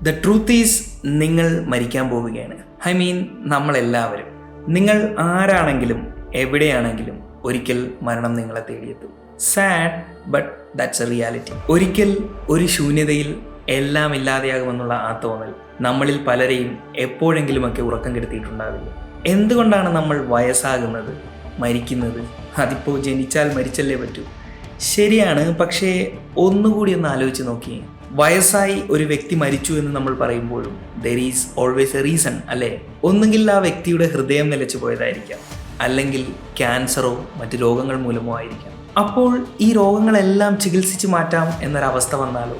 The truth is, നിങ്ങൾ മരിക്കാൻ പോവുകയാണ്. നമ്മളെല്ലാവരും, നിങ്ങൾ ആരാണെങ്കിലും എവിടെയാണെങ്കിലും ഒരിക്കൽ മരണം നിങ്ങളെ തേടിയെത്തും. Sad, but that's a reality. ഒരിക്കൽ ഒരു ശൂന്യതയിൽ എല്ലാം ഇല്ലാതെയാകുമെന്നുള്ള ആ തോന്നൽ നമ്മളിൽ പലരെയും എപ്പോഴെങ്കിലുമൊക്കെ ഉറക്കം കെടുത്തിയിട്ടുണ്ടാവില്ല. എന്തുകൊണ്ടാണ് നമ്മൾ വയസ്സാകുന്നത്, മരിക്കുന്നത്? അതിപ്പോൾ ജനിച്ചാൽ മരിച്ചല്ലേ പറ്റൂ. ശരിയാണ്, പക്ഷേ ഒന്നുകൂടി ഒന്ന് ആലോചിച്ച് നോക്കിയേ. വയസ്സായി ഒരു വ്യക്തി മരിച്ചു എന്ന് നമ്മൾ പറയുമ്പോഴും there is always A reason, അല്ലേ? ഒന്നുകിൽ ആ വ്യക്തിയുടെ ഹൃദയം നിലച്ചു പോയതായിരിക്കാം, അല്ലെങ്കിൽ ക്യാൻസറോ മറ്റു രോഗങ്ങൾ മൂലമോ ആയിരിക്കാം. അപ്പോൾ ഈ രോഗങ്ങളെല്ലാം ചികിത്സിച്ച് മാറ്റാം എന്നൊരവസ്ഥ വന്നാലോ?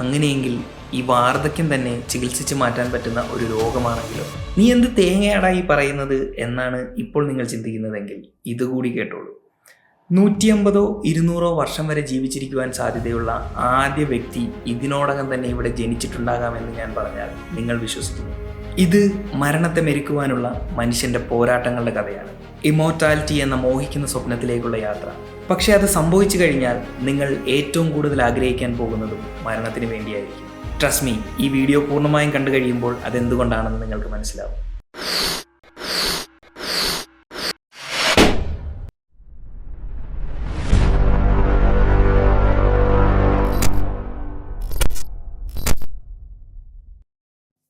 അങ്ങനെയെങ്കിൽ ഈ വാർദ്ധക്യം തന്നെ ചികിത്സിച്ച് മാറ്റാൻ പറ്റുന്ന ഒരു രോഗമാണെങ്കിലോ? നീ എന്ത് തേങ്ങയാടായി പറയുന്നത് എന്നാണ് ഇപ്പോൾ നിങ്ങൾ ചിന്തിക്കുന്നതെങ്കിൽ ഇതുകൂടി കേട്ടോളൂ. 150 200 വർഷം വരെ ജീവിച്ചിരിക്കുവാൻ സാധ്യതയുള്ള ആദ്യ വ്യക്തി ഇതിനോടകം തന്നെ ഇവിടെ ജനിച്ചിട്ടുണ്ടാകാമെന്ന് ഞാൻ പറഞ്ഞാൽ നിങ്ങൾ വിശ്വസിക്കുന്നു? ഇത് മരണത്തെ മെരുക്കുവാനുള്ള മനുഷ്യന്റെ പോരാട്ടങ്ങളുടെ കഥയാണ്. ഇമോർട്ടാലിറ്റി എന്ന മോഹിക്കുന്ന സ്വപ്നത്തിലേക്കുള്ള യാത്ര. പക്ഷെ അത് സംഭവിച്ചു കഴിഞ്ഞാൽ നിങ്ങൾ ഏറ്റവും കൂടുതൽ ആഗ്രഹിക്കാൻ പോകുന്നതും മരണത്തിന് വേണ്ടിയായിരിക്കും. ട്രസ്റ്റ് മീ, ഈ വീഡിയോ പൂർണ്ണമായും കണ്ടു കഴിയുമ്പോൾ അതെന്തുകൊണ്ടാണെന്ന് നിങ്ങൾക്ക് മനസ്സിലാവും.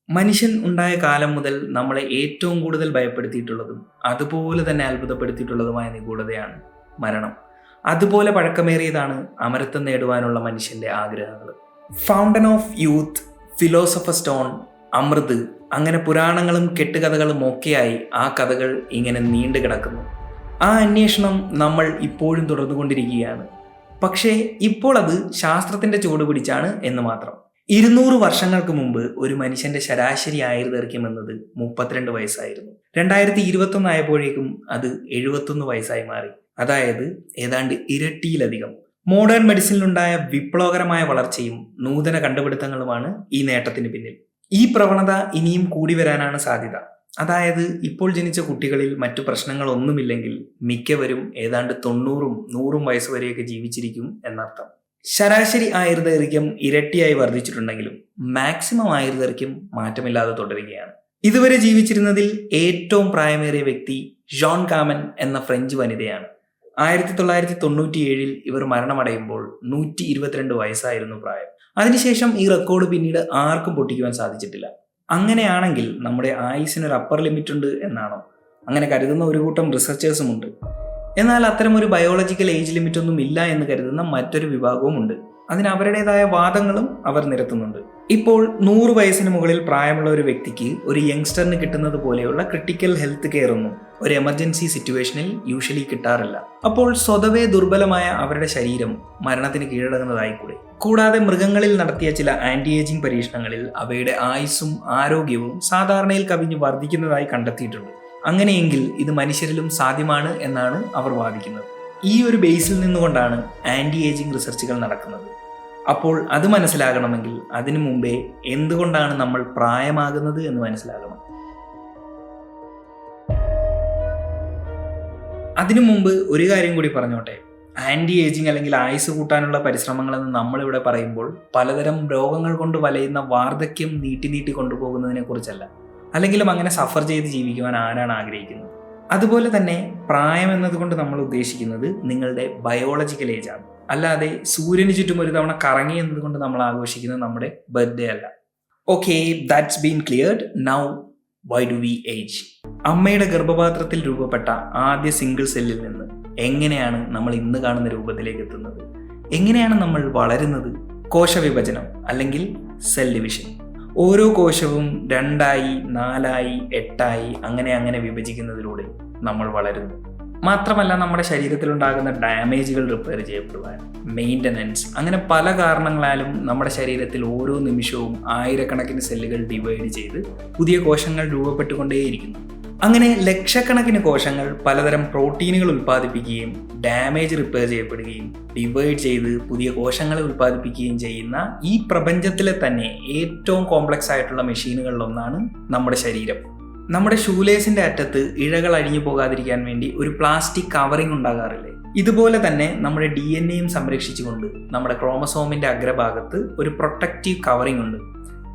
മനുഷ്യൻ ഉണ്ടായ കാലം മുതൽ നമ്മളെ ഏറ്റവും കൂടുതൽ ഭയപ്പെടുത്തിയിട്ടുള്ളതും അതുപോലെ തന്നെ അത്ഭുതപ്പെടുത്തിയിട്ടുള്ളതുമായ നിഗൂഢതയാണ് മരണം. അതുപോലെ പഴക്കമേറിയതാണ് അമരത്വം നേടുവാനുള്ള മനുഷ്യന്റെ ആഗ്രഹങ്ങൾ. Fountain of youth, philosopher stone, അമൃത്, അങ്ങനെ പുരാണങ്ങളും കെട്ടുകഥകളും ഒക്കെയായി ആ കഥകൾ ഇങ്ങനെ നീണ്ടു കിടക്കുന്നു. ആ അന്വേഷണം നമ്മൾ ഇപ്പോഴും തുടർന്നുകൊണ്ടിരിക്കുകയാണ്. പക്ഷേ ഇപ്പോൾ അത് ശാസ്ത്രത്തിന്റെ ചുവട് പിടിച്ചാണ് എന്ന് മാത്രം. 200 വർഷങ്ങൾക്ക് മുമ്പ് ഒരു മനുഷ്യന്റെ ശരാശരി ആയുർദൈർഘ്യം എന്നത് 32 വയസ്സായിരുന്നു. 2021 ആയപ്പോഴേക്കും അത് 71 വയസ്സായി മാറി. അതായത് ഏതാണ്ട് ഇരട്ടിയിലധികം. മോഡേൺ മെഡിസിനിലുണ്ടായ വിപ്ലവകരമായ വളർച്ചയും നൂതന കണ്ടുപിടുത്തങ്ങളുമാണ് ഈ നേട്ടത്തിന് പിന്നിൽ. ഈ പ്രവണത ഇനിയും കൂടി വരാനാണ് സാധ്യത. അതായത് ഇപ്പോൾ ജനിച്ച കുട്ടികളിൽ മറ്റു പ്രശ്നങ്ങളൊന്നുമില്ലെങ്കിൽ മിക്കവരും ഏതാണ്ട് 90ഉം 100ഉം വയസ്സ് വരെയൊക്കെ ജീവിച്ചിരിക്കും എന്നർത്ഥം. ശരാശരി ആയുർദൈർഘ്യം ഇരട്ടിയായി വർദ്ധിച്ചിട്ടുണ്ടെങ്കിലും മാക്സിമം ആയുർദൈർഘ്യം മാറ്റമില്ലാതെ തുടരുകയാണ്. ഇതുവരെ ജീവിച്ചിരുന്നതിൽ ഏറ്റവും പ്രായമേറിയ വ്യക്തി ജോൺ കാമൻ എന്ന ഫ്രഞ്ച് വനിതയാണ്. 1997 ഇവർ മരണമടയുമ്പോൾ 122 വയസ്സായിരുന്നു പ്രായം. അതിനുശേഷം ഈ റെക്കോർഡ് പിന്നീട് ആർക്കും പൊട്ടിക്കുവാൻ സാധിച്ചിട്ടില്ല. അങ്ങനെയാണെങ്കിൽ നമ്മുടെ ആയുസിനൊരു അപ്പർ ലിമിറ്റ് ഉണ്ട് എന്നാണോ? അങ്ങനെ കരുതുന്ന ഒരു കൂട്ടം റിസർച്ചേഴ്സും ഉണ്ട്. എന്നാൽ അത്തരമൊരു ബയോളജിക്കൽ ഏജ് ലിമിറ്റ് ഒന്നും ഇല്ല എന്ന് കരുതുന്ന മറ്റൊരു വിഭാഗവും ഉണ്ട്. അതിന് അവരുടേതായ വാദങ്ങളും അവർ നിരത്തുന്നുണ്ട്. ഇപ്പോൾ 100 വയസ്സിന് മുകളിൽ പ്രായമുള്ള ഒരു വ്യക്തിക്ക് ഒരു യങ്സ്റ്ററിന് കിട്ടുന്നത് പോലെയുള്ള ക്രിട്ടിക്കൽ ഹെൽത്ത് കെയർ ഒന്നും ഒരു എമർജൻസി സിറ്റുവേഷനിൽ യൂഷ്വലി കിട്ടാറില്ല. അപ്പോൾ സ്വതവേ ദുർബലമായ അവരുടെ ശരീരം മരണത്തിന് കീഴടങ്ങുന്നതായിക്കൂടെ? കൂടാതെ മൃഗങ്ങളിൽ നടത്തിയ ചില ആന്റി ഏജിംഗ് പരീക്ഷണങ്ങളിൽ അവയുടെ ആയുസ്സും ആരോഗ്യവും സാധാരണയിൽ കവിഞ്ഞ് വർദ്ധിക്കുന്നതായി കണ്ടെത്തിയിട്ടുണ്ട്. അങ്ങനെയെങ്കിൽ ഇത് മനുഷ്യരിലും സാധ്യമാണ് എന്നാണ് അവർ വാദിക്കുന്നത്. ഈ ഒരു ബേസിൽ നിന്നുകൊണ്ടാണ് ആന്റി ഏജിംഗ് റിസർച്ചുകൾ നടക്കുന്നത്. അപ്പോൾ അത് മനസ്സിലാകണമെങ്കിൽ അതിനു മുമ്പേ എന്തുകൊണ്ടാണ് നമ്മൾ പ്രായമാകുന്നത് എന്ന് മനസ്സിലാകണം. അതിനു മുമ്പ് ഒരു കാര്യം കൂടി പറഞ്ഞോട്ടെ. ആന്റി ഏജിംഗ് അല്ലെങ്കിൽ ആയുസ് കൂട്ടാനുള്ള പരിശ്രമങ്ങളെന്ന് നമ്മളിവിടെ പറയുമ്പോൾ പലതരം രോഗങ്ങൾ കൊണ്ട് വലയുന്ന വാർദ്ധക്യം നീട്ടി കൊണ്ടുപോകുന്നതിനെ കുറിച്ചല്ല. അല്ലെങ്കിലും അങ്ങനെ സഫർ ചെയ്ത് ജീവിക്കുവാൻ ആരാണ് ആഗ്രഹിക്കുന്നത്? അതുപോലെ തന്നെ പ്രായം എന്നതുകൊണ്ട് നമ്മൾ ഉദ്ദേശിക്കുന്നത് നിങ്ങളുടെ ബയോളജിക്കൽ ഏജ് ആണ്. അല്ലാതെ സൂര്യന് ചുറ്റും ഒരു തവണ കറങ്ങി എന്നതുകൊണ്ട് നമ്മൾ ആഘോഷിക്കുന്നത് നമ്മുടെ ബർത്ത്ഡേ അല്ല. Okay, that's been cleared. Now why do we age? അമ്മയുടെ ഗർഭപാത്രത്തിൽ രൂപപ്പെട്ട ആദ്യ സിംഗിൾ സെല്ലിൽ നിന്ന് എങ്ങനെയാണ് നമ്മൾ ഇന്ന് കാണുന്ന രൂപത്തിലേക്ക് എത്തുന്നത്? എങ്ങനെയാണ് നമ്മൾ വളരുന്നത്? കോശവിഭജനം അല്ലെങ്കിൽ സെൽ ഡിവിഷൻ. ഓരോ കോശവും 2ആയി 4ആയി 8ആയി അങ്ങനെ വിഭജിക്കുന്നതിലൂടെ നമ്മൾ വളരുന്നു. മാത്രമല്ല നമ്മുടെ ശരീരത്തിലുണ്ടാകുന്ന ഡാമേജുകൾ റിപ്പയർ ചെയ്യപ്പെടുവാൻ, മെയിൻ്റനൻസ്, അങ്ങനെ പല കാരണങ്ങളാലും നമ്മുടെ ശരീരത്തിൽ ഓരോ നിമിഷവും ആയിരക്കണക്കിന് സെല്ലുകൾ ഡിവൈഡ് ചെയ്ത് പുതിയ കോശങ്ങൾ രൂപപ്പെട്ടുകൊണ്ടേയിരിക്കുന്നു. അങ്ങനെ ലക്ഷക്കണക്കിന് കോശങ്ങൾ പലതരം പ്രോട്ടീനുകൾ ഉൽപ്പാദിപ്പിക്കുകയും ഡാമേജ് റിപ്പയർ ചെയ്യപ്പെടുകയും ഡിവൈഡ് ചെയ്ത് പുതിയ കോശങ്ങളെ ഉൽപ്പാദിപ്പിക്കുകയും ചെയ്യുന്ന ഈ പ്രപഞ്ചത്തിലെ തന്നെ ഏറ്റവും കോംപ്ലക്സ് ആയിട്ടുള്ള മെഷീനുകളിലൊന്നാണ് നമ്മുടെ ശരീരം. നമ്മുടെ ഷൂലേസിന്റെ അറ്റത്ത് ഇഴകൾ അഴിഞ്ഞു പോകാതിരിക്കാൻ വേണ്ടി ഒരു പ്ലാസ്റ്റിക് കവറിംഗ് ഉണ്ടാകാറില്ലേ? ഇതുപോലെ തന്നെ നമ്മുടെ DNA സംരക്ഷിച്ചുകൊണ്ട് നമ്മുടെ ക്രോമസോമിന്റെ അഗ്രഭാഗത്ത് ഒരു പ്രൊട്ടക്റ്റീവ് കവറിംഗ് ഉണ്ട്.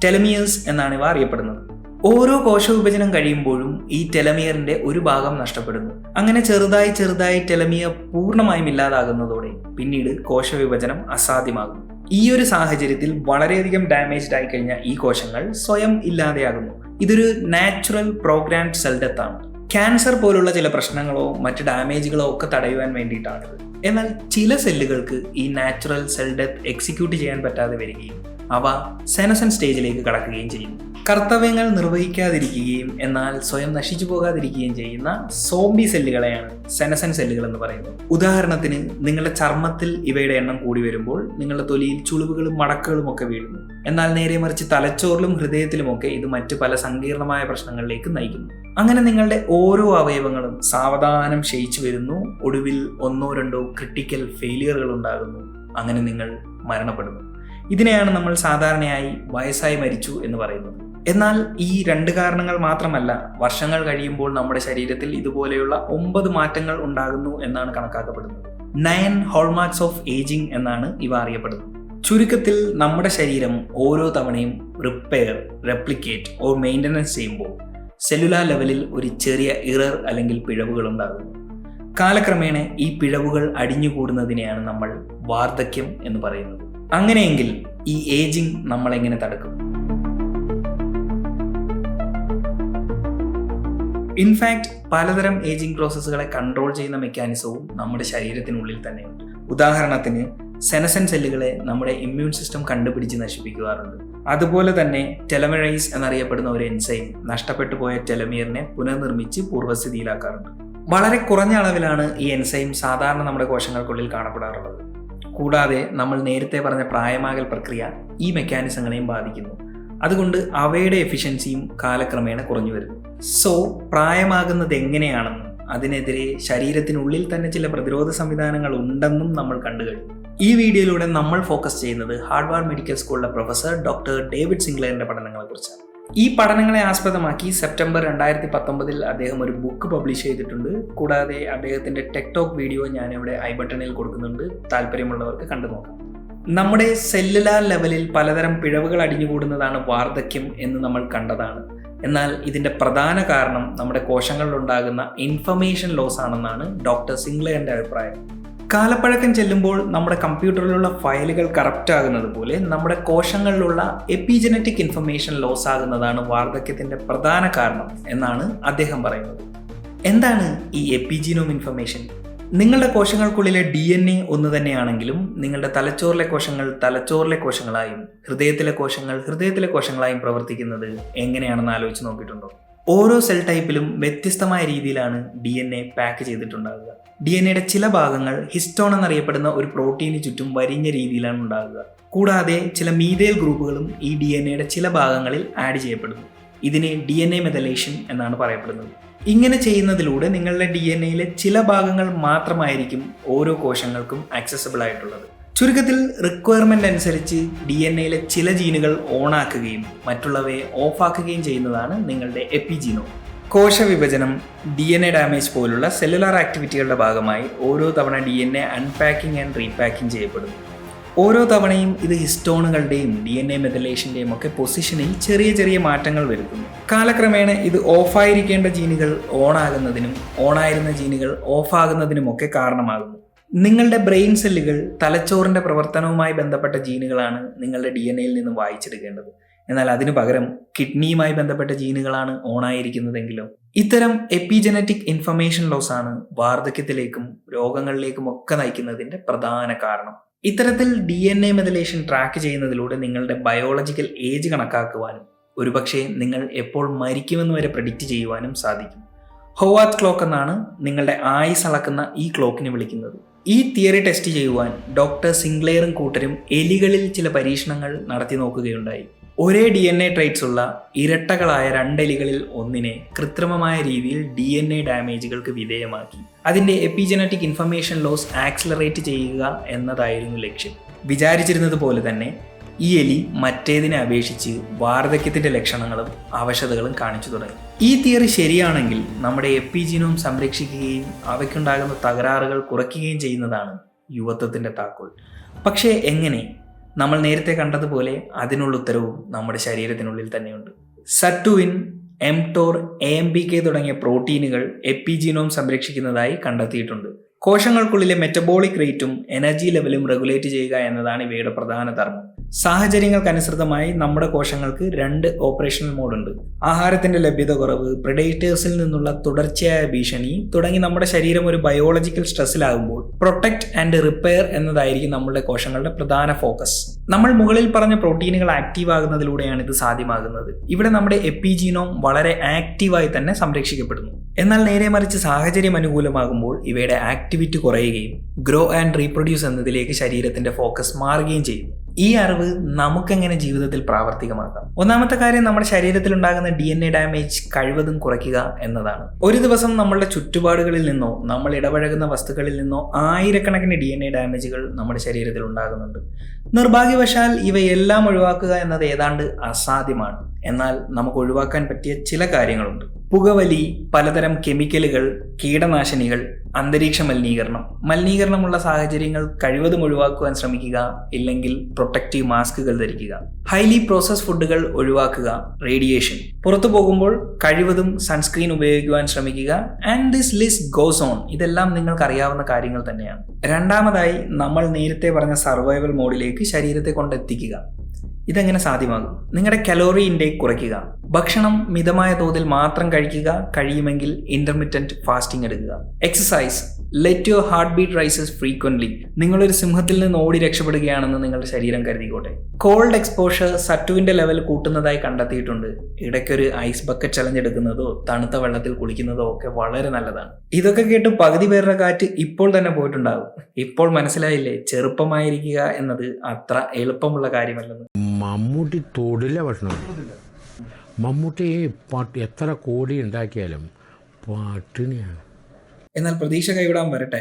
ടെലമിയേഴ്സ് എന്നാണ് ഇവ അറിയപ്പെടുന്നത്. ഓരോ കോശവിഭജനം കഴിയുമ്പോഴും ഈ ടെലമിയറിന്റെ ഒരു ഭാഗം നഷ്ടപ്പെടുന്നു. അങ്ങനെ ചെറുതായി ടെലമിയർ പൂർണ്ണമായും ഇല്ലാതാകുന്നതോടെ പിന്നീട് കോശവിഭജനം അസാധ്യമാകുന്നു. ഈ ഒരു സാഹചര്യത്തിൽ വളരെയധികം ഡാമേജ്ഡ് ആയി കഴിഞ്ഞ ഈ കോശങ്ങൾ സ്വയം ഇല്ലാതെയാകുന്നു. ഇതൊരു നാച്ചുറൽ പ്രോഗ്രാംഡ് സെൽ ഡെത്ത് ആണ്. ക്യാൻസർ പോലുള്ള ചില പ്രശ്നങ്ങളോ മറ്റ് ഡാമേജുകളോ ഒക്കെ തടയുവാൻ വേണ്ടിയിട്ടാണിത്. എന്നാൽ ചില സെല്ലുകൾക്ക് ഈ നാച്ചുറൽ സെൽ ഡെത്ത് എക്സിക്യൂട്ട് ചെയ്യാൻ പറ്റാതെ വരികയും അവ സെനസൻ സ്റ്റേജിലേക്ക് കടക്കുകയും ചെയ്യുന്നു. കർത്തവ്യങ്ങൾ നിർവഹിക്കാതിരിക്കുകയും എന്നാൽ സ്വയം നശിച്ചു പോകാതിരിക്കുകയും ചെയ്യുന്ന സോംബി സെല്ലുകളെയാണ് സെനസൻ സെല്ലുകൾ എന്ന് പറയുന്നത്. ഉദാഹരണത്തിന്, നിങ്ങളുടെ ചർമ്മത്തിൽ ഇവയുടെ എണ്ണം കൂടി വരുമ്പോൾ നിങ്ങളുടെ തൊലിയിൽ ചുളിവുകളും മടക്കുകളും ഒക്കെ വീഴുന്നു. എന്നാൽ നേരെ മറിച്ച് തലച്ചോറിലും ഹൃദയത്തിലുമൊക്കെ ഇത് മറ്റു പല സങ്കീർണമായ പ്രശ്നങ്ങളിലേക്ക് നയിക്കുന്നു. അങ്ങനെ നിങ്ങളുടെ ഓരോ അവയവങ്ങളും സാവധാനം ക്ഷയിച്ചു വരുന്നു. ഒടുവിൽ 1-2 ക്രിട്ടിക്കൽ ഫെയിലിയറുകൾ ഉണ്ടാകുന്നു. അങ്ങനെ നിങ്ങൾ മരണപ്പെടുന്നു. ഇതിനെയാണ് നമ്മൾ സാധാരണയായി വയസ്സായി മരിച്ചു എന്ന് പറയുന്നത്. എന്നാൽ ഈ 2 കാരണങ്ങൾ മാത്രമല്ല, വർഷങ്ങൾ കഴിയുമ്പോൾ നമ്മുടെ ശരീരത്തിൽ ഇതുപോലെയുള്ള 9 മാറ്റങ്ങൾ ഉണ്ടാകുന്നു എന്നാണ് കണക്കാക്കപ്പെടുന്നത്. 9 ഹോൾമാർക്സ് ഓഫ് ഏജിംഗ് എന്നാണ് ഇവ അറിയപ്പെടുന്നത്. ചുരുക്കത്തിൽ നമ്മുടെ ശരീരം ഓരോ തവണയും റിപ്പയർ, റെപ്ലിക്കേറ്റ് ഓർ മെയിൻ്റനൻസ് ചെയ്യുമ്പോൾ സെല്ലുലാർ ലെവലിൽ ഒരു ചെറിയ ഇറർ അല്ലെങ്കിൽ പിഴവുകൾ ഉണ്ടാകുന്നു. കാലക്രമേണ ഈ പിഴവുകൾ അടിഞ്ഞുകൂടുന്നതിനെയാണ് നമ്മൾ വാർദ്ധക്യം എന്ന് പറയുന്നത്. അങ്ങനെയെങ്കിൽ ഈ ഏജിംഗ് നമ്മളെങ്ങനെ തടുക്കും? ഇൻഫാക്ട് പലതരം ഏജിംഗ് പ്രോസസ്സുകളെ കൺട്രോൾ ചെയ്യുന്ന മെക്കാനിസവും നമ്മുടെ ശരീരത്തിനുള്ളിൽ തന്നെയുണ്ട്. ഉദാഹരണത്തിന്, സെനസൻ സെല്ലുകളെ നമ്മുടെ ഇമ്മ്യൂൺ സിസ്റ്റം കണ്ടുപിടിച്ച് നശിപ്പിക്കാറുണ്ട്. അതുപോലെ തന്നെ ടെലമെറൈസ് എന്നറിയപ്പെടുന്ന ഒരു എൻസൈം നഷ്ടപ്പെട്ടു പോയ ടെലമിയറിനെ പുനർനിർമ്മിച്ച് പൂർവ്വസ്ഥിതിയിലാക്കാറുണ്ട്. വളരെ കുറഞ്ഞ അളവിലാണ് ഈ എൻസൈം സാധാരണ നമ്മുടെ കോശങ്ങൾക്കുള്ളിൽ കാണപ്പെടാറുള്ളത്. കൂടാതെ നമ്മൾ നേരത്തെ പറഞ്ഞ പ്രായമാകൽ പ്രക്രിയ ഈ മെക്കാനിസങ്ങളെയും ബാധിക്കുന്നു. അതുകൊണ്ട് അവയുടെ എഫിഷ്യൻസിയും കാലക്രമേണ കുറഞ്ഞു വരുന്നു. സോ പ്രായമാകുന്നത് എങ്ങനെയാണെന്നും അതിനെതിരെ ശരീരത്തിനുള്ളിൽ തന്നെ ചില പ്രതിരോധ സംവിധാനങ്ങൾ ഉണ്ടെന്നും നമ്മൾ കണ്ടു കഴിഞ്ഞു. ഈ വീഡിയോയിലൂടെ നമ്മൾ ഫോക്കസ് ചെയ്യുന്നത് ഹാർവാർഡ് മെഡിക്കൽ സ്കൂളിലെ പ്രൊഫസർ ഡോക്ടർ ഡേവിഡ് സിംഗ്ലെയറിന്റെ പഠനങ്ങളെക്കുറിച്ചാണ്. ഈ പഠനങ്ങളെ ആസ്പദമാക്കി സെപ്റ്റംബർ 2019 അദ്ദേഹം ഒരു ബുക്ക് പബ്ലിഷ് ചെയ്തിട്ടുണ്ട്. കൂടാതെ അദ്ദേഹത്തിന്റെ ടെക് ടോക്ക് വീഡിയോ ഞാനിവിടെ ഐ ബട്ടണിൽ കൊടുക്കുന്നുണ്ട്. താല്പര്യമുള്ളവർക്ക് കണ്ടു നോക്കാം. നമ്മുടെ സെല്ലുലാർ ലെവലിൽ പലതരം പിഴവുകൾ അടിഞ്ഞുകൂടുന്നതാണ് വാർദ്ധക്യം എന്ന് നമ്മൾ കണ്ടതാണ്. എന്നാൽ ഇതിന്റെ പ്രധാന കാരണം നമ്മുടെ കോശങ്ങളിലുണ്ടാകുന്ന ഇൻഫർമേഷൻ ലോസ് ആണെന്നാണ് ഡോക്ടർ സിംഗ്ലെയറിന്റെ അഭിപ്രായം. കാലപ്പഴക്കം ചെല്ലുമ്പോൾ നമ്മുടെ കമ്പ്യൂട്ടറിലുള്ള ഫയലുകൾ കറപ്റ്റ് ആകുന്നത് പോലെ നമ്മുടെ കോശങ്ങളിലുള്ള എപ്പിജനറ്റിക് ഇൻഫർമേഷൻ ലോസ് ആകുന്നതാണ് വാർദ്ധക്യത്തിന്റെ പ്രധാന കാരണം എന്നാണ് അദ്ദേഹം പറയുന്നത്. എന്താണ് ഈ എപ്പിജീനോം ഇൻഫർമേഷൻ? നിങ്ങളുടെ കോശങ്ങൾക്കുള്ളിലെ DNA ഒന്ന് തന്നെയാണെങ്കിലും നിങ്ങളുടെ തലച്ചോറിലെ കോശങ്ങൾ തലച്ചോറിലെ കോശങ്ങളായും ഹൃദയത്തിലെ കോശങ്ങൾ ഹൃദയത്തിലെ കോശങ്ങളായും പ്രവർത്തിക്കുന്നത് എങ്ങനെയാണെന്ന് ആലോചിച്ച് നോക്കിയിട്ടുണ്ടോ? ഓരോ സെൽ ടൈപ്പിലും വ്യത്യസ്തമായ രീതിയിലാണ് DNA പാക്ക് ചെയ്തിട്ടുണ്ടാകുക. DNAയുടെ ചില ഭാഗങ്ങൾ ഹിസ്റ്റോൺ എന്നറിയപ്പെടുന്ന ഒരു പ്രോട്ടീന് ചുറ്റും വരിഞ്ഞ രീതിയിലാണ് ഉണ്ടാകുക. കൂടാതെ ചില മീഥൈൽ ഗ്രൂപ്പുകളും ഈ DNAയുടെ ചില ഭാഗങ്ങളിൽ ആഡ് ചെയ്യപ്പെടുന്നു. ഇതിനെ DNA മെഥലേഷൻ എന്നാണ് പറയപ്പെടുന്നത്. ഇങ്ങനെ ചെയ്യുന്നതിലൂടെ നിങ്ങളുടെ DNAയിലെ ചില ഭാഗങ്ങൾ മാത്രമായിരിക്കും ഓരോ കോശങ്ങൾക്കും ആക്സസിബിൾ ആയിട്ടുള്ളത്. ചുരുക്കത്തിൽ റിക്വയർമെന്റ് അനുസരിച്ച് DNAയിലെ ചില ജീനുകൾ ഓണാക്കുകയും മറ്റുള്ളവയെ ഓഫാക്കുകയും ചെയ്യുന്നതാണ് നിങ്ങളുടെ എപ്പിജീനോം. കോശവിഭജനം, DNA ഡാമേജ് പോലുള്ള സെല്ലുലാർ ആക്ടിവിറ്റികളുടെ ഭാഗമായി ഓരോ തവണ DNA അൺപാക്കിംഗ് ആൻഡ് റീപാക്കിംഗ് ചെയ്യപ്പെടുന്നു. ഓരോ തവണയും ഇത് ഹിസ്റ്റോണുകളുടെയും DNA മെഥലേഷന്റെയും ഒക്കെ പൊസിഷനിൽ ചെറിയ ചെറിയ മാറ്റങ്ങൾ വരുത്തുന്നു. കാലക്രമേണ ഇത് ഓഫായിരിക്കേണ്ട ജീനുകൾ ഓണാകുന്നതിനും ഓണായിരുന്ന ജീനുകൾ ഓഫാകുന്നതിനുമൊക്കെ കാരണമാകുന്നു. നിങ്ങളുടെ ബ്രെയിൻ സെല്ലുകൾ തലച്ചോറിന്റെ പ്രവർത്തനവുമായി ബന്ധപ്പെട്ട ജീനുകളാണ് നിങ്ങളുടെ DNAയിൽ നിന്ന് വായിച്ചെടുക്കേണ്ടത്. എന്നാൽ അതിനു പകരം കിഡ്നിയുമായി ബന്ധപ്പെട്ട ജീനുകളാണ് ഓണായിരിക്കുന്നതെങ്കിലോ? ഇത്തരം എപ്പിജനറ്റിക് ഇൻഫർമേഷൻ ലോസ് ആണ് വാർദ്ധക്യത്തിലേക്കും രോഗങ്ങളിലേക്കും ഒക്കെ നയിക്കുന്നതിന്റെ പ്രധാന കാരണം. ഇത്തരത്തിൽ DNA മെഥലേഷൻ ട്രാക്ക് ചെയ്യുന്നതിലൂടെ നിങ്ങളുടെ ബയോളജിക്കൽ ഏജ് കണക്കാക്കുവാനും ഒരുപക്ഷെ നിങ്ങൾ എപ്പോൾ മരിക്കുമെന്ന് വരെ പ്രെഡിക്റ്റ് ചെയ്യുവാനും സാധിക്കും. ഹോവാർഡ് ക്ലോക്ക് എന്നാണ് നിങ്ങളുടെ ആയുസ് അളക്കുന്ന ഈ ക്ലോക്കിനെ വിളിക്കുന്നത്. ഈ തിയറി ടെസ്റ്റ് ചെയ്യുവാൻ ഡോക്ടർ സിംഗ്ലെയറും കൂട്ടരും എലികളിൽ ചില പരീക്ഷണങ്ങൾ നടത്തി നോക്കുകയുണ്ടായി. ഒരേ DNA ട്രൈറ്റ്സ് ഉള്ള ഇരട്ടകളായ 2 എലികളിൽ ഒന്നിനെ കൃത്രിമമായ രീതിയിൽ DNA ഡാമേജുകൾക്ക് വിധേയമാക്കി അതിന്റെ എപ്പിജനറ്റിക് ഇൻഫർമേഷൻ ലോസ് ആക്സിലറേറ്റ് ചെയ്യുക എന്നതായിരുന്നു ലക്ഷ്യം. വിചാരിച്ചിരുന്നത് പോലെ തന്നെ ഈ എലി മറ്റേതിനെ അപേക്ഷിച്ച് വാർദ്ധക്യത്തിന്റെ ലക്ഷണങ്ങളും അവശതകളും കാണിച്ചു തുടങ്ങി. ഈ തിയറി ശരിയാണെങ്കിൽ നമ്മുടെ എപ്പിജീനോം സംരക്ഷിക്കുകയും അവയ്ക്കുണ്ടാകുന്ന തകരാറുകൾ കുറയ്ക്കുകയും ചെയ്യുന്നതാണ് യുവത്വത്തിന്റെ താക്കോൽ. പക്ഷേ എങ്ങനെ? നമ്മൾ നേരത്തെ കണ്ടതുപോലെ അതിനുള്ള ഉത്തരവും നമ്മുടെ ശരീരത്തിനുള്ളിൽ തന്നെയുണ്ട്. സറ്റുവിൻ, എംടോർ, AMPK തുടങ്ങിയ പ്രോട്ടീനുകൾ എപ്പിജീനോം സംരക്ഷിക്കുന്നതായി കണ്ടെത്തിയിട്ടുണ്ട്. കോശങ്ങൾക്കുള്ളിലെ മെറ്റബോളിക് റേറ്റും എനർജി ലെവലും റെഗുലേറ്റ് ചെയ്യുക എന്നതാണ് ഇവയുടെ പ്രധാന ധർമ്മം. സാഹചര്യങ്ങൾക്കനുസൃതമായി നമ്മുടെ കോശങ്ങൾക്ക് 2 ഓപ്പറേഷണൽ മോഡുണ്ട്. ആഹാരത്തിന്റെ ലഭ്യത കുറവ്, പ്രെഡേറ്റേഴ്സിൽ നിന്നുള്ള തുടർച്ചയായ ഭീഷണി തുടങ്ങി നമ്മുടെ ശരീരം ഒരു ബയോളജിക്കൽ സ്ട്രെസ്സിലാകുമ്പോൾ പ്രൊട്ടക്ട് ആൻഡ് റിപ്പയർ എന്നതായിരിക്കും നമ്മുടെ കോശങ്ങളുടെ പ്രധാന ഫോക്കസ്. നമ്മൾ മുകളിൽ പറഞ്ഞ പ്രോട്ടീനുകൾ ആക്റ്റീവ് ആകുന്നതിലൂടെയാണ് ഇത് സാധ്യമാകുന്നത്. ഇവിടെ നമ്മുടെ എപ്പിജീനോം വളരെ ആക്റ്റീവായി തന്നെ സംരക്ഷിക്കപ്പെടുന്നു. എന്നാൽ നേരെ മറിച്ച് സാഹചര്യം അനുകൂലമാകുമ്പോൾ ഇവയുടെ ആക്ടിവിറ്റി കുറയുകയും ഗ്രോ ആൻഡ് റീപ്രൊഡ്യൂസ് എന്നതിലേക്ക് ശരീരത്തിന്റെ ഫോക്കസ് മാറുകയും ചെയ്യും. ഈ അറിവ് നമുക്കെങ്ങനെ ജീവിതത്തിൽ പ്രാവർത്തികമാക്കാം? ഒന്നാമത്തെ കാര്യം, നമ്മുടെ ശരീരത്തിൽ ഉണ്ടാകുന്ന DNA ഡാമേജ് കഴിവതും കുറയ്ക്കുക എന്നതാണ്. ഒരു ദിവസം നമ്മളുടെ ചുറ്റുപാടുകളിൽ നിന്നോ നമ്മൾ ഇടപഴകുന്ന വസ്തുക്കളിൽ നിന്നോ ആയിരക്കണക്കിന് DNA ഡാമേജുകൾ നമ്മുടെ ശരീരത്തിൽ ഉണ്ടാകുന്നുണ്ട്. നിർഭാഗ്യവശാൽ ഇവയെല്ലാം ഒഴിവാക്കുക എന്നത് ഏതാണ്ട് അസാധ്യമാണ്. എന്നാൽ നമുക്ക് ഒഴിവാക്കാൻ പറ്റിയ ചില കാര്യങ്ങളുണ്ട്. പുകവലി, പലതരം കെമിക്കലുകൾ, കീടനാശിനികൾ, അന്തരീക്ഷ മലിനീകരണമുള്ള സാഹചര്യങ്ങൾ കഴിവതും ഒഴിവാക്കുവാൻ ശ്രമിക്കുക. ഇല്ലെങ്കിൽ പ്രൊട്ടക്റ്റീവ് മാസ്കുകൾ ധരിക്കുക. ഹൈലി പ്രോസസ് ഫുഡുകൾ ഒഴിവാക്കുക. റേഡിയേഷൻ. പുറത്തു പോകുമ്പോൾ കഴിവതും സൺസ്ക്രീൻ ഉപയോഗിക്കുവാൻ ശ്രമിക്കുക. And this list goes on. ഇതെല്ലാം നിങ്ങൾക്ക് അറിയാവുന്ന കാര്യങ്ങൾ തന്നെയാണ്. രണ്ടാമതായി, നമ്മൾ നേരത്തെ പറഞ്ഞ സർവൈവൽ മോഡിലേക്ക് ശരീരത്തെ കൊണ്ടെത്തിക്കുക. ഇതെങ്ങനെ സാധ്യമാകും? നിങ്ങളുടെ കലോറി ഇൻടേക്ക് കുറയ്ക്കുക. ഭക്ഷണം മിതമായ തോതിൽ മാത്രം കഴിക്കുക. കഴിയുമെങ്കിൽ ഇന്റർമിറ്റന്റ് ഫാസ്റ്റിംഗ് എടുക്കുക. Exercise. Let your heart beat rises frequently. നിങ്ങളൊരു സിംഹത്തിൽ നിന്ന് ഓടി രക്ഷപ്പെടുകയാണെന്ന് നിങ്ങളുടെ ശരീരം കരുതിക്കോട്ടെ. കോൾഡ് എക്സ്പോഷർ സറ്റുവിന്റെ ലെവൽ കൂട്ടുന്നതായി കണ്ടെത്തിയിട്ടുണ്ട്. ഇടയ്ക്കൊരു ഐസ് ബക്കറ്റ് ചലഞ്ച് എടുക്കുന്നതോ തണുത്ത വെള്ളത്തിൽ കുളിക്കുന്നതോ ഒക്കെ വളരെ നല്ലതാണ്. ഇതൊക്കെ കേട്ട് പകുതി പേരുടെ കാറ്റ് ഇപ്പോൾ തന്നെ പോയിട്ടുണ്ടാകും. ഇപ്പോൾ മനസ്സിലായില്ലേ ചെറുപ്പമായിരിക്കുക എന്നത് അത്ര എളുപ്പമുള്ള കാര്യമല്ലെന്ന്. മമ്മൂട്ടി തൊടില്ല ഭക്ഷണം. മമ്മൂട്ടി എത്ര കോടി ഉണ്ടാക്കിയാലും പട്ടിണിയാണ്. എന്നാൽ പ്രതീക്ഷ കൈവിടാൻ വരട്ടെ.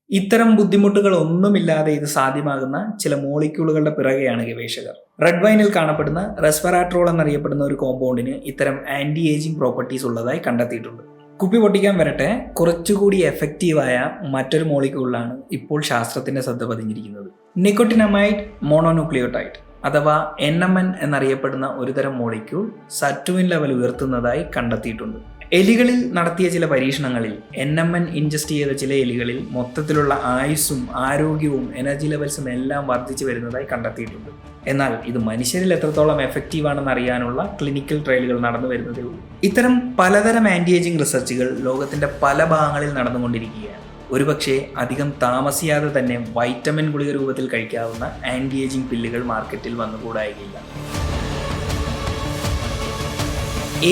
ഇത്തരം ബുദ്ധിമുട്ടുകൾ ഒന്നുമില്ലാതെ ഇത് സാധ്യമാകുന്ന ചില മോളിക്യൂളുകളുടെ പിറകെയാണ് ഗവേഷകർ. റെഡ് വൈനിൽ കാണപ്പെടുന്ന റെസ്വെറാട്രോൾ എന്നറിയപ്പെടുന്ന ഒരു കോമ്പൗണ്ടിന് ഇത്തരം ആന്റി ഏജിംഗ് പ്രോപ്പർട്ടീസ് ഉള്ളതായി കണ്ടെത്തിയിട്ടുണ്ട്. കുപ്പി പൊട്ടിക്കാൻ വരട്ടെ, കുറച്ചുകൂടി എഫക്റ്റീവായ മറ്റൊരു മോളിക്യൂളിലാണ് ഇപ്പോൾ ശാസ്ത്രത്തിന്റെ ശ്രദ്ധ പതിഞ്ഞിരിക്കുന്നത്. നിക്കോട്ടിനമൈഡ് മോണോന്യൂക്ലിയോടൈഡ് അഥവാ NMN എന്നറിയപ്പെടുന്ന ഒരുതരം മോളിക്യൂൾ സറ്റുവിൻ ലെവൽ ഉയർത്തുന്നതായി കണ്ടെത്തിയിട്ടുണ്ട്. എലികളിൽ നടത്തിയ ചില പരീക്ഷണങ്ങളിൽ NMN ഇൻജസ്റ്റ് ചെയ്ത ചില എലികളിൽ മൊത്തത്തിലുള്ള ആയുസ്സും ആരോഗ്യവും എനർജി ലെവൽസും എല്ലാം വർദ്ധിച്ചു വരുന്നതായി കണ്ടെത്തിയിട്ടുണ്ട്. എന്നാൽ ഇത് മനുഷ്യരിൽ എത്രത്തോളം എഫക്റ്റീവ് ആണെന്ന് അറിയാനുള്ള ക്ലിനിക്കൽ ട്രയലുകൾ നടന്നു വരുന്നതേ ഉള്ളൂ. ഇത്തരം പലതരം ആന്റി ഏജിംഗ് റിസർച്ചുകൾ ലോകത്തിന്റെ പല ഭാഗങ്ങളിൽ നടന്നുകൊണ്ടിരിക്കുകയാണ്. ഒരുപക്ഷെ അധികം താമസിയാതെ തന്നെ വൈറ്റമിൻ ഗുളിക രൂപത്തിൽ കഴിക്കാവുന്ന ആന്റി ഏജിംഗ് പില്ലുകൾ മാർക്കറ്റിൽ വന്നുകൂടായില്ല.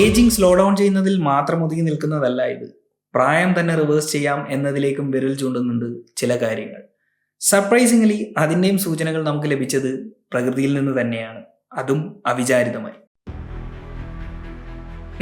ഏജിംഗ് സ്ലോ ഡൗൺ ചെയ്യുന്നതിൽ മാത്രം ഒതുങ്ങി നിൽക്കുന്നതല്ല ഇത്. പ്രായം തന്നെ റിവേഴ്സ് ചെയ്യാം എന്നതിലേക്കും വിരൽ ചൂണ്ടുന്നുണ്ട് ചില കാര്യങ്ങൾ. സർപ്രൈസിംഗ്ലി അതിൻ്റെയും സൂചനകൾ നമുക്ക് ലഭിച്ചത് പ്രകൃതിയിൽ നിന്ന് തന്നെയാണ്, അതും അവിചാരിതമായി.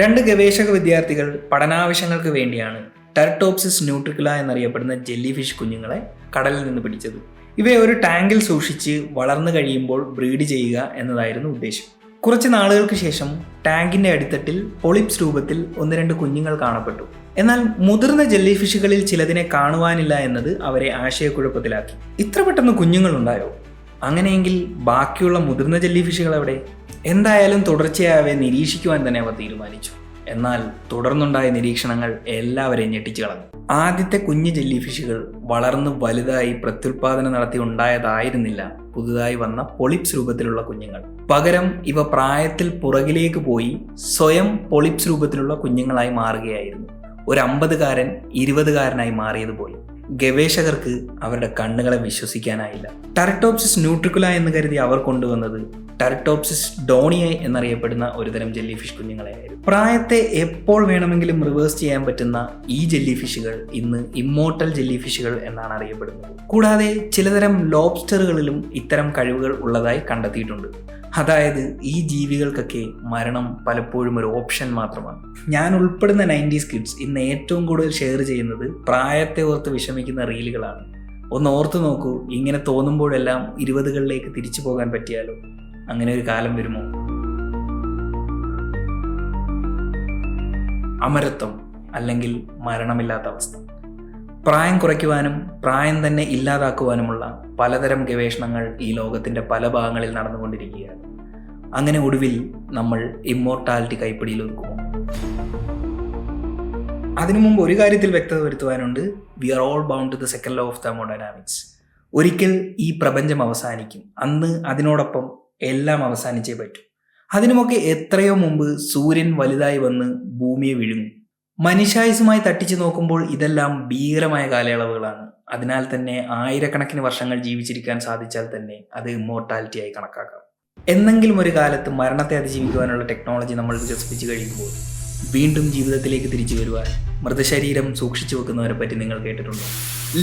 2 ഗവേഷക വിദ്യാർത്ഥികൾ പഠനാവശ്യങ്ങൾക്ക് വേണ്ടിയാണ് ടെർട്ടോപ്സിസ് ന്യൂട്രിക്കുല എന്നറിയപ്പെടുന്ന ജെല്ലി ഫിഷ് കുഞ്ഞുങ്ങളെ കടലിൽ നിന്ന് പിടിച്ചത്. ഇവയെ ഒരു ടാങ്കിൽ സൂക്ഷിച്ച് വളർന്നു കഴിയുമ്പോൾ ബ്രീഡ് ചെയ്യുക എന്നതായിരുന്നു ഉദ്ദേശം. കുറച്ച് നാളുകൾക്ക് ശേഷം ടാങ്കിന്റെ അടിത്തട്ടിൽ പൊളിപ്സ് രൂപത്തിൽ 1-2 കുഞ്ഞുങ്ങൾ കാണപ്പെട്ടു. എന്നാൽ മുതിർന്ന ജെല്ലി ഫിഷുകളിൽ ചിലതിനെ കാണുവാനില്ല എന്നത് അവരെ ആശയക്കുഴപ്പത്തിലാക്കി. ഇത്ര പെട്ടെന്ന് കുഞ്ഞുങ്ങളുണ്ടായോ? അങ്ങനെയെങ്കിൽ ബാക്കിയുള്ള മുതിർന്ന ജെല്ലി ഫിഷുകൾ എവിടെ? എന്തായാലും തുടർച്ചയായി അവയെ നിരീക്ഷിക്കുവാൻ തന്നെ അവർ തീരുമാനിച്ചു. എന്നാൽ തുടർന്നുണ്ടായ നിരീക്ഷണങ്ങൾ എല്ലാവരെയും ഞെട്ടിച്ചു കളഞ്ഞു. ആദ്യത്തെ കുഞ്ഞു ജെല്ലി ഫിഷുകൾ വളർന്നു വലുതായി പ്രത്യുൽപാദനം നടത്തി ഉണ്ടായതായിരുന്നില്ല പുതുതായി വന്ന പൊളിപ്സ് രൂപത്തിലുള്ള കുഞ്ഞുങ്ങൾ. പകരം ഇവ പ്രായത്തിൽ പുറകിലേക്ക് പോയി സ്വയം പൊളിപ്സ് രൂപത്തിലുള്ള കുഞ്ഞുങ്ങളായി മാറുകയായിരുന്നു. ഒരു 50-കാരൻ 20-കാരനായി മാറിയതുപോലെ. ഗവേഷകർക്ക് അവരുടെ കണ്ണുകളെ വിശ്വസിക്കാനായില്ല. ടെർട്ടോപ്സിസ് ന്യൂട്രിക്കുല എന്ന് കരുതി അവർ കൊണ്ടുവന്നത് ടെർട്ടോപ്സിസ് ഡോണിയെ എന്നറിയപ്പെടുന്ന ഒരുതരം ജെല്ലി ഫിഷ് കുഞ്ഞുങ്ങളെയായിരുന്നു. പ്രായത്തെ എപ്പോൾ വേണമെങ്കിലും റിവേഴ്സ് ചെയ്യാൻ പറ്റുന്ന ഈ ജെല്ലി ഫിഷുകൾ ഇന്ന് ഇമ്മോർട്ടൽ ജെല്ലി ഫിഷുകൾ എന്നാണ് അറിയപ്പെടുന്നത്. കൂടാതെ ചിലതരം ലോബ്സ്റ്ററുകളിലും ഇത്തരം കഴിവുകൾ ഉള്ളതായി കണ്ടെത്തിയിട്ടുണ്ട്. അതായത് ഈ ജീവികൾക്കൊക്കെ മരണം പലപ്പോഴും ഒരു ഓപ്ഷൻ മാത്രമാണ്. ഞാൻ ഉൾപ്പെടുന്ന 90s കിഡ്സ് ഇന്ന് ഏറ്റവും കൂടുതൽ ഷെയർ ചെയ്യുന്നത് പ്രായത്തെ ഓർത്ത് വിഷമിക്കുന്ന റീലുകളാണ്. ഒന്ന് ഓർത്ത് നോക്കൂ, ഇങ്ങനെ തോന്നുമ്പോഴെല്ലാം 20കളിലേക്ക് തിരിച്ചു പോകാൻ പറ്റിയാലോ? അങ്ങനെ ഒരു കാലം വരുമോ? അമരത്വം അല്ലെങ്കിൽ മരണമില്ലാത്ത അവസ്ഥ. പ്രായം കുറയ്ക്കുവാനും പ്രായം തന്നെ ഇല്ലാതാക്കുവാനുമുള്ള പലതരം ഗവേഷണങ്ങൾ ഈ ലോകത്തിൻ്റെ പല ഭാഗങ്ങളിൽ നടന്നുകൊണ്ടിരിക്കുകയാണ്. അങ്ങനെ ഒടുവിൽ നമ്മൾ ഇമ്മോർട്ടാലിറ്റി കൈപ്പിടിയിൽ ഒതുക്കുമോ? അതിനു മുമ്പ് ഒരു കാര്യത്തിൽ വ്യക്തത വരുത്തുവാനുണ്ട്. We are all bound to the second law of thermodynamics. ഒരിക്കൽ ഈ പ്രപഞ്ചം അവസാനിക്കും. അന്ന് അതിനോടൊപ്പം എല്ലാം അവസാനിച്ചേ പറ്റൂ. അതിനുമൊക്കെ എത്രയോ മുമ്പ് സൂര്യൻ വലുതായി വന്ന് ഭൂമിയെ വിഴുങ്ങും. മനുഷ്യായുസുമായി തട്ടിച്ചു നോക്കുമ്പോൾ ഇതെല്ലാം ഭീകരമായ കാലയളവുകളാണ്. അതിനാൽ തന്നെ ആയിരക്കണക്കിന് വർഷങ്ങൾ ജീവിച്ചിരിക്കാൻ സാധിച്ചാൽ തന്നെ അത് ഇമ്മോർട്ടാലിറ്റി ആയി കണക്കാക്കാം. എന്നെങ്കിലും ഒരു കാലത്ത് മരണത്തെ അതിജീവിക്കുവാനുള്ള ടെക്നോളജി നമ്മൾ വികസിപ്പിച്ച് കഴിയുമ്പോൾ വീണ്ടും ജീവിതത്തിലേക്ക് തിരിച്ചു വരുവാൻ മൃതശരീരം സൂക്ഷിച്ചു വെക്കുന്നവരെ പറ്റി നിങ്ങൾ കേട്ടിട്ടുണ്ടോ?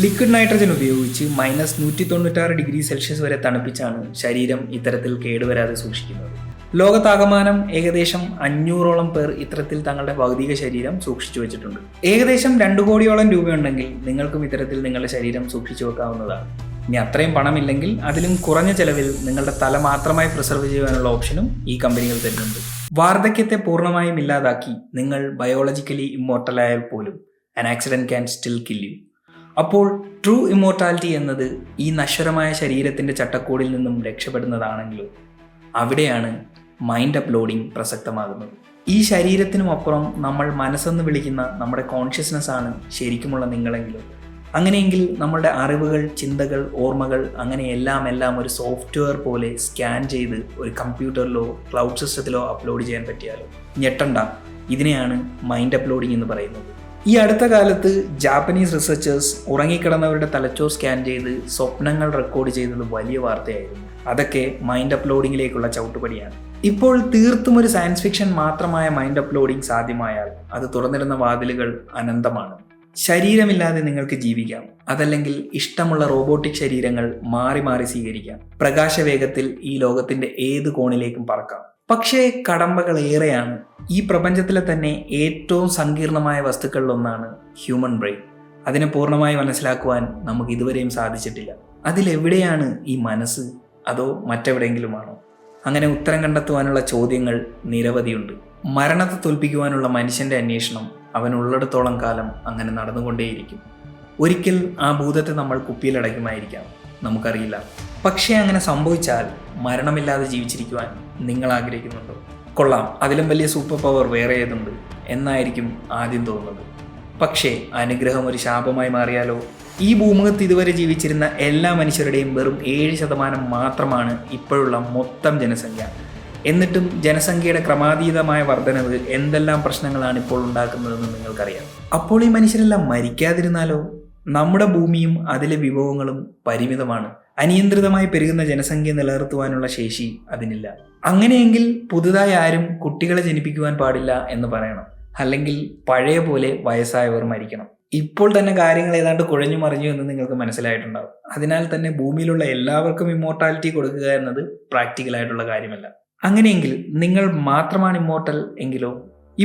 ലിക്വിഡ് നൈട്രജൻ ഉപയോഗിച്ച് -196°C വരെ തണുപ്പിച്ചാണ് ശരീരം ഇത്തരത്തിൽ കേടുവരാതെ സൂക്ഷിക്കുന്നത്. ലോകത്താകമാനം ഏകദേശം 500ഓളം പേർ ഇത്തരത്തിൽ തങ്ങളുടെ ഭൗതിക ശരീരം സൂക്ഷിച്ചു വെച്ചിട്ടുണ്ട്. ഏകദേശം 2 കോടിയോളം രൂപയുണ്ടെങ്കിൽ നിങ്ങൾക്കും ഇത്തരത്തിൽ നിങ്ങളുടെ ശരീരം സൂക്ഷിച്ചു വെക്കാവുന്നതാണ്. ഇനി അത്രയും പണമില്ലെങ്കിൽ അതിലും കുറഞ്ഞ ചെലവിൽ നിങ്ങളുടെ തല മാത്രമായി പ്രിസർവ് ചെയ്യാനുള്ള ഓപ്ഷനും ഈ കമ്പനികൾ തരുന്നുണ്ട്. വാർദ്ധക്യത്തെ പൂർണ്ണമായും ഇല്ലാതാക്കി നിങ്ങൾ ബയോളജിക്കലി ഇമ്മോർട്ടലായാൽ പോലും an accident can still kill you. അപ്പോൾ ട്രൂ ഇമ്മോർട്ടാലിറ്റി എന്നത് ഈ നശ്വരമായ ശരീരത്തിൻ്റെ ചട്ടക്കൂടിൽ നിന്നും രക്ഷപ്പെടുന്നതാണെങ്കിലും അവിടെയാണ് മൈൻഡ് അപ്ലോഡിംഗ് പ്രസക്തമാകുന്നത്. ഈ ശരീരത്തിനും അപ്പുറം നമ്മൾ മനസ്സെന്ന് വിളിക്കുന്ന നമ്മുടെ കോൺഷ്യസ്നെസ് ആണ് ശരിക്കുമുള്ള നിങ്ങളെങ്കിലും അങ്ങനെയെങ്കിൽ നമ്മളുടെ അറിവുകൾ, ചിന്തകൾ, ഓർമ്മകൾ അങ്ങനെ എല്ലാം ഒരു സോഫ്റ്റ്വെയർ പോലെ സ്കാൻ ചെയ്ത് ഒരു കമ്പ്യൂട്ടറിലോ ക്ലൗഡ് സിസ്റ്റത്തിലോ അപ്ലോഡ് ചെയ്യാൻ പറ്റിയാലോ? ഞെട്ടണ്ട, ഇതിനെയാണ് മൈൻഡ് അപ്ലോഡിംഗ് എന്ന് പറയുന്നത്. ഈ അടുത്ത കാലത്ത് ജാപ്പനീസ് റിസർച്ചേഴ്സ് ഉറങ്ങിക്കിടന്നവരുടെ തലച്ചോർ സ്കാൻ ചെയ്ത് സ്വപ്നങ്ങൾ റെക്കോർഡ് ചെയ്തത് വലിയ വാർത്തയായിരുന്നു. അതൊക്കെ മൈൻഡ് അപ്ലോഡിങ്ങിലേക്കുള്ള ചവിട്ടുപടിയാണ്. ഇപ്പോൾ തീർത്തും ഒരു സയൻസ് ഫിക്ഷൻ മാത്രമായ മൈൻഡ് അപ്ലോഡിംഗ് സാധ്യമായാൽ അത് തുറന്നിടുന്ന വാതിലുകൾ അനന്തമാണ്. ശരീരമില്ലാതെ നിങ്ങൾക്ക് ജീവിക്കാം. അതല്ലെങ്കിൽ ഇഷ്ടമുള്ള റോബോട്ടിക് ശരീരങ്ങൾ മാറി മാറി സ്വീകരിക്കാം. പ്രകാശവേഗത്തിൽ ഈ ലോകത്തിന്റെ ഏത് കോണിലേക്കും പറക്കാം. പക്ഷേ കടമ്പകൾ ഏറെയാണ്. ഈ പ്രപഞ്ചത്തിലെ തന്നെ ഏറ്റവും സങ്കീർണമായ വസ്തുക്കളിലൊന്നാണ് ഹ്യൂമൻ ബ്രെയിൻ. അതിനെ പൂർണ്ണമായി മനസ്സിലാക്കുവാൻ നമുക്ക് ഇതുവരെയും സാധിച്ചിട്ടില്ല. അതിലെവിടെയാണ് ഈ മനസ്സ്? അതോ മറ്റെവിടെയെങ്കിലുമാണോ? അങ്ങനെ ഉത്തരം കണ്ടെത്തുവാനുള്ള ചോദ്യങ്ങൾ നിരവധിയുണ്ട്. മരണത്തെ തോൽപ്പിക്കുവാനുള്ള മനുഷ്യന്റെ അന്വേഷണം അവനുള്ളിടത്തോളം കാലം അങ്ങനെ നടന്നുകൊണ്ടേയിരിക്കും. ഒരിക്കൽ ആ ഭൂതത്തെ നമ്മൾ കുപ്പിയിലടയ്ക്കുമായിരിക്കാം, നമുക്കറിയില്ല. പക്ഷേ അങ്ങനെ സംഭവിച്ചാൽ മരണമില്ലാതെ ജീവിച്ചിരിക്കുവാൻ നിങ്ങൾ ആഗ്രഹിക്കുന്നുണ്ടോ? കൊള്ളാം, അതിലും വലിയ സൂപ്പർ പവർ വേറെ ഏതുണ്ട് എന്നായിരിക്കും ആദ്യം തോന്നുന്നത്. പക്ഷേ അനുഗ്രഹം ഒരു ശാപമായി മാറിയാലോ? ഈ ഭൂമുഖത്ത് ഇതുവരെ ജീവിച്ചിരുന്ന എല്ലാ മനുഷ്യരുടെയും വെറും 7% മാത്രമാണ് ഇപ്പോഴുള്ള മൊത്തം ജനസംഖ്യ. എന്നിട്ടും ജനസംഖ്യയുടെ ക്രമാതീതമായ വർധനവ് എന്തെല്ലാം പ്രശ്നങ്ങളാണ് ഇപ്പോൾ ഉണ്ടാക്കുന്നതെന്ന് നിങ്ങൾക്കറിയാം. അപ്പോൾ ഈ മനുഷ്യരെല്ലാം മരിക്കാതിരുന്നാലോ? നമ്മുടെ ഭൂമിയും അതിലെ വിഭവങ്ങളും പരിമിതമാണ്. അനിയന്ത്രിതമായി പെരുകുന്ന ജനസംഖ്യ നിലനിർത്തുവാനുള്ള ശേഷി അതിനില്ല. അങ്ങനെയെങ്കിൽ പുതുതായി ആരും കുട്ടികളെ ജനിപ്പിക്കുവാൻ പാടില്ല എന്ന് പറയണം. അല്ലെങ്കിൽ പഴയ പോലെ വയസ്സായവർ മരിക്കണം. ഇപ്പോൾ തന്നെ കാര്യങ്ങൾ ഏതാണ്ട് കുഴഞ്ഞു മറിഞ്ഞു എന്ന് നിങ്ങൾക്ക് മനസ്സിലായിട്ടുണ്ടാവും. അതിനാൽ തന്നെ ഭൂമിയിലുള്ള എല്ലാവർക്കും ഇമ്മോർട്ടാലിറ്റി കൊടുക്കുക എന്നത് പ്രാക്ടിക്കലായിട്ടുള്ള കാര്യമല്ല. അങ്ങനെയെങ്കിൽ നിങ്ങൾ മാത്രമാണ് ഇമ്മോർട്ടൽ എങ്കിലോ?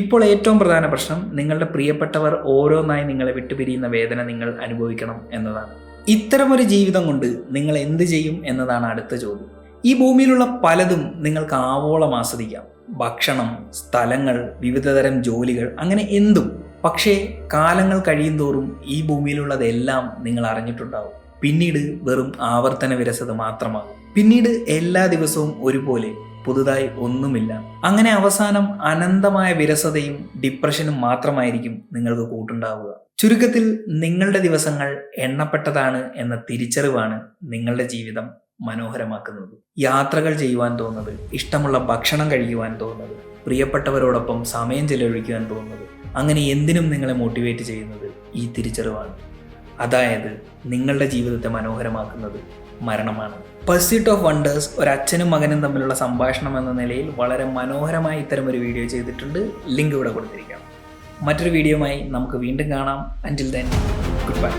ഇപ്പോൾ ഏറ്റവും പ്രധാന പ്രശ്നം നിങ്ങളുടെ പ്രിയപ്പെട്ടവർ ഓരോന്നായി നിങ്ങളെ വിട്ടുപിരിയുന്ന വേദന നിങ്ങൾ അനുഭവിക്കണം എന്നതാണ്. ഇത്തരമൊരു ജീവിതം കൊണ്ട് നിങ്ങൾ എന്ത് ചെയ്യും എന്നതാണ് അടുത്ത ചോദ്യം. ഈ ഭൂമിയിലുള്ള പലതും നിങ്ങൾക്ക് ആവോളം ആസ്വദിക്കാം. ഭക്ഷണം, സ്ഥലങ്ങൾ, വിവിധതരം ജോലികൾ, അങ്ങനെ എന്തും. പക്ഷേ കാലങ്ങൾ കഴിയും തോറും ഈ ഭൂമിയിലുള്ളതെല്ലാം നിങ്ങൾ അറിഞ്ഞിട്ടുണ്ടാവും. പിന്നീട് വെറും ആവർത്തന വിരസത മാത്രമാകും. പിന്നീട് എല്ലാ ദിവസവും ഒരുപോലെ, പുതുതായി ഒന്നുമില്ല. അങ്ങനെ അവസാനം അനന്തമായ വിരസതയും ഡിപ്രഷനും മാത്രമായിരിക്കും നിങ്ങൾക്ക് കൂട്ടുണ്ടാവുക. ചുരുക്കത്തിൽ നിങ്ങളുടെ ദിവസങ്ങൾ എണ്ണപ്പെട്ടതാണ് എന്ന തിരിച്ചറിവാണ് നിങ്ങളുടെ ജീവിതം മനോഹരമാക്കുന്നത്. യാത്രകൾ ചെയ്യുവാൻ തോന്നുന്നത്, ഇഷ്ടമുള്ള ഭക്ഷണം കഴിക്കുവാൻ തോന്നുന്നത്, പ്രിയപ്പെട്ടവരോടൊപ്പം സമയം ചെലവഴിക്കുവാൻ തോന്നുന്നത്, അങ്ങനെ എന്തിനും നിങ്ങളെ മോട്ടിവേറ്റ് ചെയ്യുന്നത് ഈ തിരിച്ചറിവാണ്. അതായത് നിങ്ങളുടെ ജീവിതത്തെ മനോഹരമാക്കുന്നത് മരണമാണ്. പർസ്യൂട്ട് ഓഫ് വണ്ടേഴ്സ് ഒരച്ഛനും മകനും തമ്മിലുള്ള സംഭാഷണം എന്ന നിലയിൽ വളരെ മനോഹരമായി ഇത്തരമൊരു വീഡിയോ ചെയ്തിട്ടുണ്ട്. ലിങ്ക് ഇവിടെ കൊടുത്തിരിക്കാം. മറ്റൊരു വീഡിയോയുമായി നമുക്ക് വീണ്ടും കാണാം. അൻറ്റിൽ ദെൻ, ഗുഡ് ബൈ.